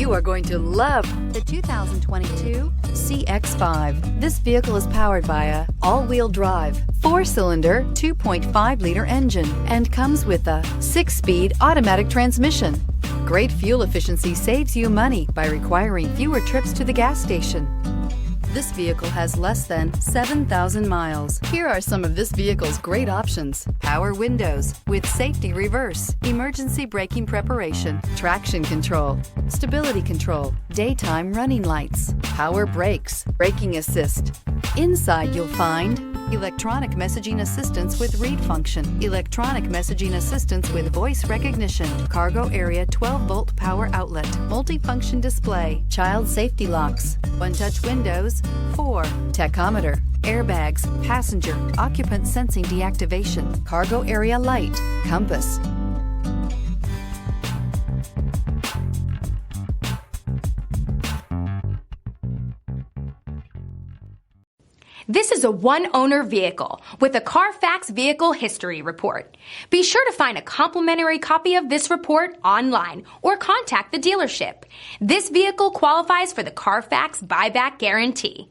You are going to love the 2022 CX-5. This vehicle is powered by a all-wheel drive, 4-cylinder, 2.5-liter engine and comes with a 6-speed automatic transmission. Great fuel efficiency saves you money by requiring fewer trips to the gas station. This vehicle has less than 7,000 miles. Here are some of this vehicle's great options: power windows with safety reverse, emergency braking preparation, traction control, stability control, daytime running lights, power brakes, braking assist. Inside you'll find electronic messaging assistance with read function, electronic messaging assistance with voice recognition, cargo area 12-volt power outlet, multifunction display, child safety locks, one-touch windows, 4 tachometer, airbags, passenger, occupant sensing deactivation, cargo area light, compass. This is a one-owner vehicle with a Carfax Vehicle History Report. Be sure to find a complimentary copy of this report online or contact the dealership. This vehicle qualifies for the Carfax Buyback Guarantee.